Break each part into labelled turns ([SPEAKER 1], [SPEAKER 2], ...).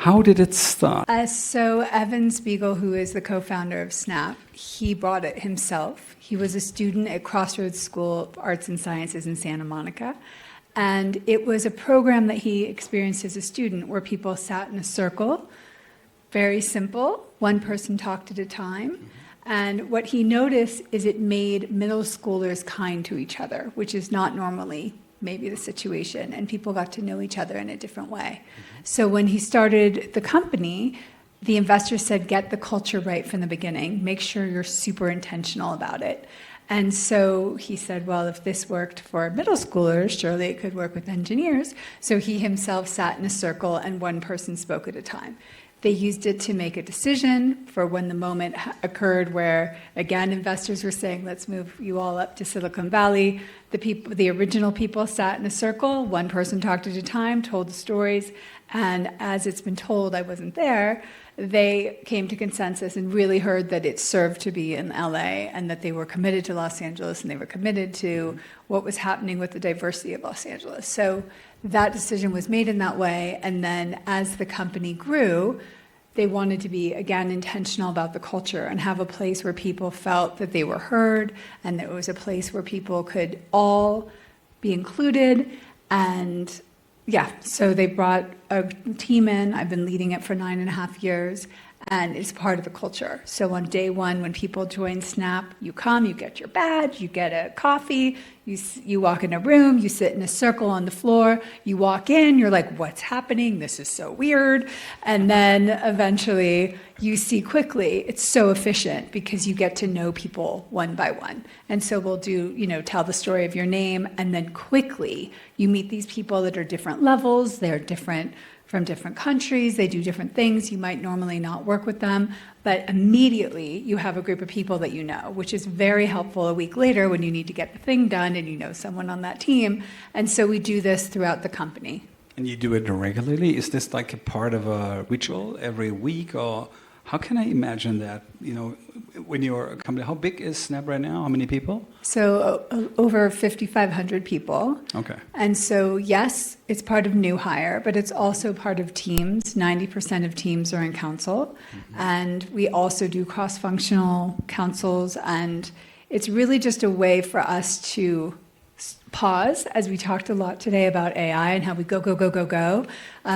[SPEAKER 1] How did it start?
[SPEAKER 2] So Evan Spiegel, who is the co-founder of Snap, he brought it himself. He was a student at Crossroads School of Arts and Sciences in Santa Monica. And it was a program that he experienced as a student where people sat in a circle, very simple, one person talked at a time. And what he noticed is it made middle schoolers kind to each other, which is not normally maybe the situation, and people got to know each other in a different way. So when he started the company, the investors said, get the culture right from the beginning, make sure you're super intentional about it. And so he said, well, if this worked for middle schoolers, surely it could work with engineers. So he himself sat in a circle and one person spoke at a time. They used it to make a decision for when the moment occurred where, again, investors were saying, let's move you all up to Silicon Valley. The original people sat in a circle, one person talked at a time, told the stories, and as it's been told, I wasn't there, they came to consensus and really heard that it served to be in LA and that they were committed to Los Angeles and they were committed to what was happening with the diversity of Los Angeles. So that decision was made in that way, and then as the company grew, they wanted to be, again, intentional about the culture and have a place where people felt that they were heard and that it was a place where people could all be included. And yeah, so they brought a team in. I've been leading it for 9.5 years, and it's part of the culture. So on day one, when people join Snap, you come, you get your badge, you get a coffee, you walk in a room, you sit in a circle on the floor, you walk in, you're like, what's happening? This is so weird. And then eventually you see quickly, it's so efficient because you get to know people one by one. And so we'll do, tell the story of your name, and then quickly you meet these people that are different levels, they're different from different countries, they do different things, you might normally not work with them, but immediately you have a group of people that you know, which is very helpful a week later when you need to get the thing done and you know someone on that team. And so we do this throughout the company.
[SPEAKER 1] And you do it regularly? Is this like a part of a ritual every week, or how can I imagine that, when you're a company? How big is Snap right now? How many people?
[SPEAKER 2] So over 5,500 people.
[SPEAKER 1] Okay.
[SPEAKER 2] And so, yes, it's part of new hire, but it's also part of teams. 90% of teams are in council. And we also do cross-functional councils. And it's really just a way for us to pause, as we talked a lot today about AI and how we go, go, go, go, go.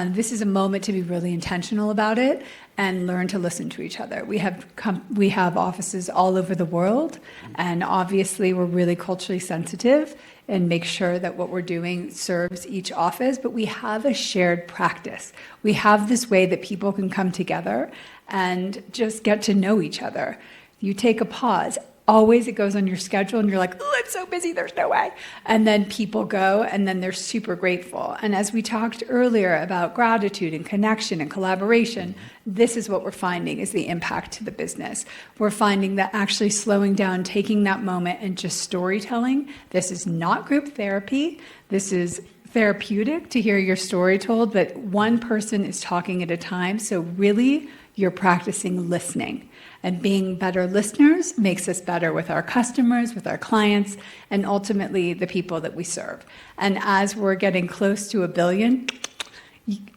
[SPEAKER 2] This is a moment to be really intentional about it and learn to listen to each other. We have offices all over the world, and obviously we're really culturally sensitive and make sure that what we're doing serves each office, but we have a shared practice. We have this way that people can come together and just get to know each other. You take a pause. Always it goes on your schedule and you're like, oh, I'm so busy, there's no way. And then people go and then they're super grateful. And as we talked earlier about gratitude and connection and collaboration, this is what we're finding is the impact to the business. We're finding that actually slowing down, taking that moment and just storytelling, this is not group therapy, this is therapeutic to hear your story told, but one person is talking at a time. So really, you're practicing listening. And being better listeners makes us better with our customers, with our clients, and ultimately the people that we serve. And as we're getting close to 1 billion,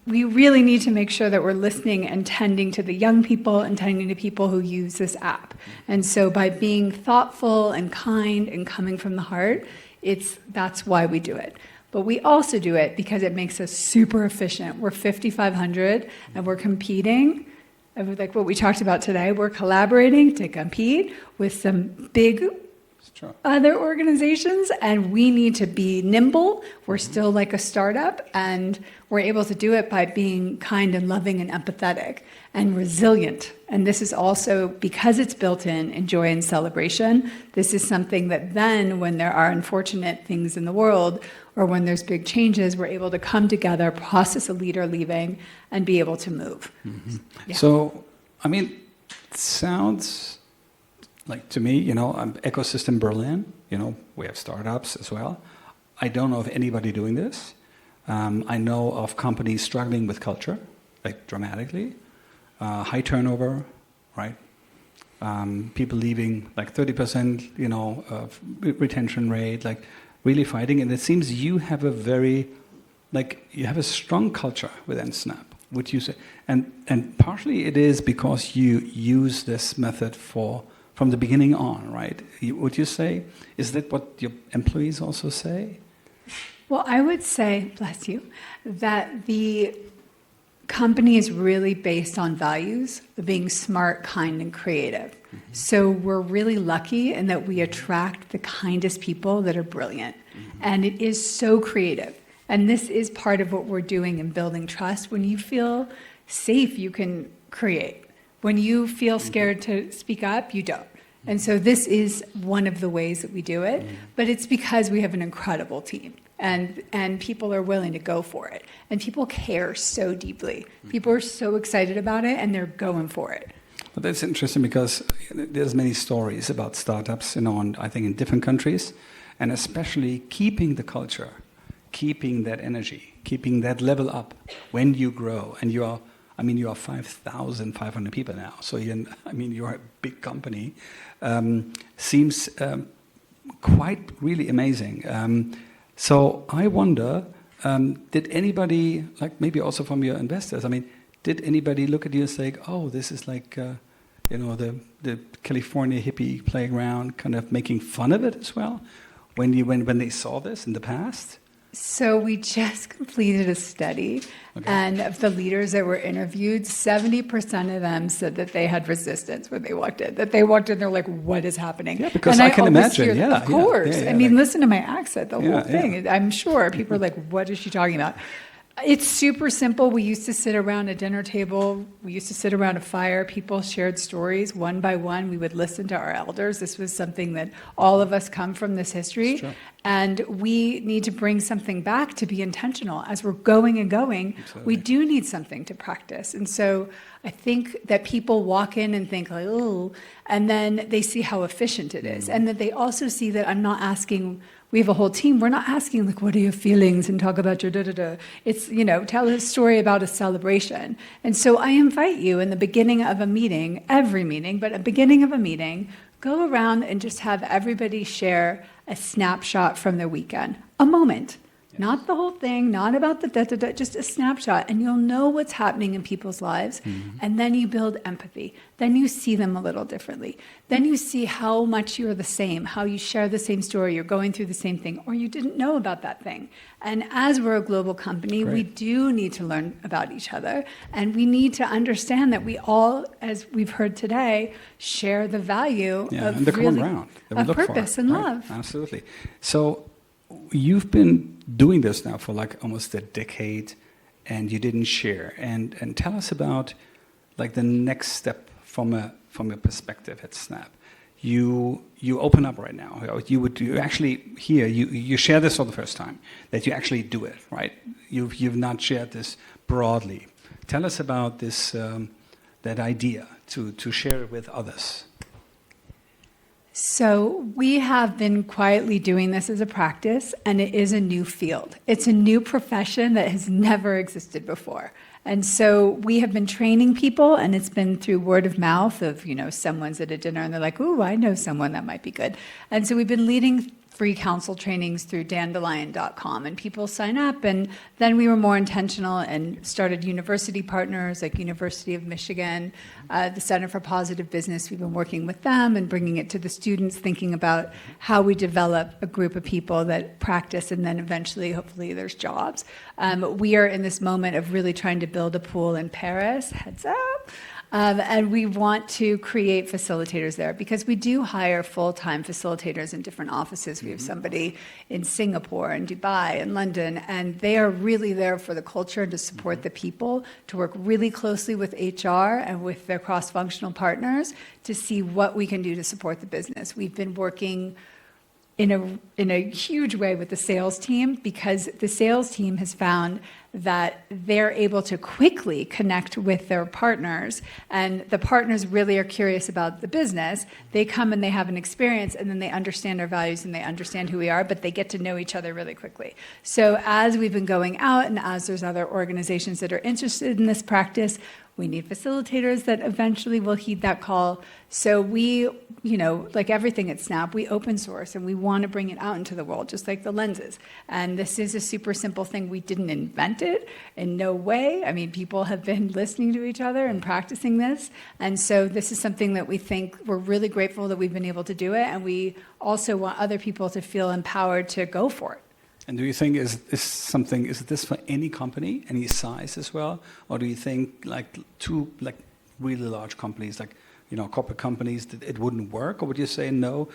[SPEAKER 2] we really need to make sure that we're listening and tending to the young people and tending to people who use this app. And so by being thoughtful and kind and coming from the heart, that's why we do it. But we also do it because it makes us super efficient. We're 5,500 and we're competing. Like what we talked about today, we're collaborating to compete with some big other organizations, and we need to be nimble. We're still like a startup, and we're able to do it by being kind and loving and empathetic and resilient. And this is also, because it's built in joy and celebration, this is something that then when there are unfortunate things in the world or when there's big changes, we're able to come together, process a leader leaving, and be able to move. Yeah.
[SPEAKER 1] So, it sounds like to me, I'm TEDxBerlin, we have startups as well. I don't know of anybody doing this. I know of companies struggling with culture, like dramatically. High turnover, right? People leaving, like 30%, of retention rate, like really fighting. And it seems you have a strong culture within Snap. would you say? And partially it is because you use this method from the beginning on, right? Would you say, is that what your employees also say?
[SPEAKER 2] Well, I would say, bless you, that the company is really based on values of being smart, kind, and creative. Mm-hmm. So we're really lucky in that we attract the kindest people that are brilliant. Mm-hmm. And it is so creative. And this is part of what we're doing in building trust. When you feel safe, you can create. When you feel scared to speak up, you don't. And so this is one of the ways that we do it, but it's because we have an incredible team. And people are willing to go for it. And people care so deeply. People are so excited about it, and they're going for it.
[SPEAKER 1] Well, that's interesting because there's many stories about startups, I think in different countries, and especially keeping the culture, keeping that energy, keeping that level up when you grow. And you are 5,500 people now. So you're a big company. Seems quite really amazing. So I wonder, did anybody, like maybe also from your investors, did anybody look at you and say, oh, this is like, the California hippie playground, kind of making fun of it as well, when they saw this in the past?
[SPEAKER 2] So we just completed a study, and of the leaders that were interviewed, 70% of them said that they had resistance when they walked in. That they walked in, they're like, "What is happening?"
[SPEAKER 1] Yeah, because I can imagine.
[SPEAKER 2] Of course.
[SPEAKER 1] Yeah,
[SPEAKER 2] listen to my accent. The whole thing. Yeah. I'm sure people are like, "What is she talking about?" It's super simple. We used to sit around a dinner table. We used to sit around a fire. People shared stories one by one. We would listen to our elders. This was something that all of us come from this history. Sure. And we need to bring something back to be intentional. As we're going and going, Absolutely. We do need something to practice. And so I think that people walk in and think, like, oh, and then they see how efficient it is. And that they also see that I'm not asking, we have a whole team, we're not asking, like, what are your feelings and talk about your da-da-da. It's, tell a story about a celebration. And so I invite you in the beginning of a meeting, every meeting, but at the beginning of a meeting, go around and just have everybody share a snapshot from their weekend, a moment. Not the whole thing, not about the da-da-da, just a snapshot. And you'll know what's happening in people's lives. Mm-hmm. And then you build empathy. Then you see them a little differently. Then you see how much you're the same, how you share the same story, you're going through the same thing, or you didn't know about that thing. And as we're a global company, we do need to learn about each other. And we need to understand that we all, as we've heard today, share the value of
[SPEAKER 1] and the common ground that we
[SPEAKER 2] of
[SPEAKER 1] look
[SPEAKER 2] purpose
[SPEAKER 1] for,
[SPEAKER 2] and
[SPEAKER 1] right?
[SPEAKER 2] love.
[SPEAKER 1] Absolutely. So you've been doing this now for like almost a decade, and you didn't share. And tell us about like the next step from a perspective at Snap. You open up right now. You actually here you share this for the first time, that you actually do it, right? You've not shared this broadly. Tell us about this that idea to share it with others.
[SPEAKER 2] So we have been quietly doing this as a practice, and it is a new field. It's a new profession that has never existed before. And so we have been training people, and it's been through word of mouth of, someone's at a dinner and they're like, ooh, I know someone that might be good. And so we've been leading free counsel trainings through dandelion.com, and people sign up. And then we were more intentional and started university partners like University of Michigan, the Center for Positive Business. We've been working with them and bringing it to the students, thinking about how we develop a group of people that practice, and then eventually, hopefully, there's jobs. We are in this moment of really trying to build a pool in Paris, heads up. And we want to create facilitators there because we do hire full-time facilitators in different offices. We have somebody in Singapore and Dubai and London, and they are really there for the culture and to support the people, to work really closely with HR and with their cross-functional partners to see what we can do to support the business. We've been working in a huge way with the sales team because the sales team has found that they're able to quickly connect with their partners, and the partners really are curious about the business. They come and they have an experience, and then they understand our values and they understand who we are, but they get to know each other really quickly. So as we've been going out and as there's other organizations that are interested in this practice, we need facilitators that eventually will heed that call. So we, like everything at Snap, we open source and we want to bring it out into the world, just like the lenses. And this is a super simple thing. We didn't invent invented in no way. I mean, people have been listening to each other and practicing this. And so this is something that we think we're really grateful that we've been able to do it. And we also want other people to feel empowered to go for it.
[SPEAKER 1] And do you think is this for any company, any size as well? Or do you think like two like really large companies, like, you know, corporate companies, that it wouldn't work? Or would you say no,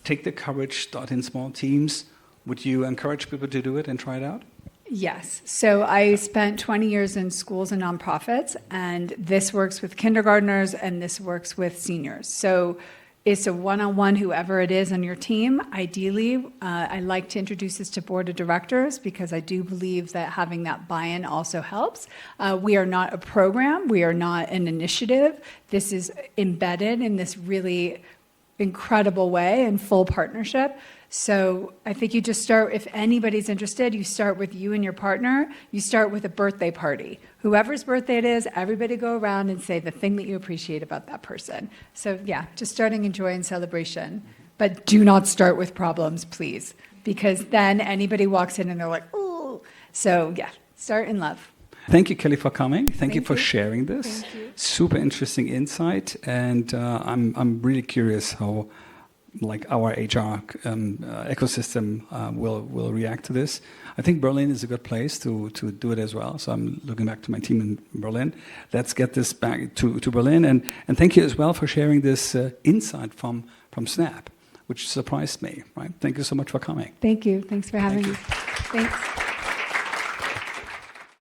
[SPEAKER 1] take the courage, start in small teams? Would you encourage people to do it and try it out?
[SPEAKER 2] Yes. So I spent 20 years in schools and nonprofits, and this works with kindergartners and this works with seniors. So it's a one-on-one, whoever it is on your team. Ideally, I like to introduce this to board of directors because I do believe that having that buy-in also helps. We are not a program. We are not an initiative. This is embedded in this really incredible way in full partnership. So I think you just start, if anybody's interested, you start with you and your partner. You start with a birthday party. Whoever's birthday it is, everybody go around and say the thing that you appreciate about that person. So yeah, just starting in joy and celebration. But do not start with problems, please, because then anybody walks in and they're like, ooh. So yeah, start in love.
[SPEAKER 1] Thank you, Kelly, for coming. Thank you for
[SPEAKER 2] you.
[SPEAKER 1] sharing this.
[SPEAKER 2] Thank you.
[SPEAKER 1] Super interesting insight. And I'm really curious how like our HR ecosystem will react to this. I think Berlin is a good place to do it as well. So I'm looking back to my team in Berlin. Let's get this back to Berlin. And thank you as well for sharing this insight from Snap, which surprised me. Right? Thank you so much for coming.
[SPEAKER 2] Thank you. Thanks for having me.
[SPEAKER 1] you.
[SPEAKER 2] Thanks.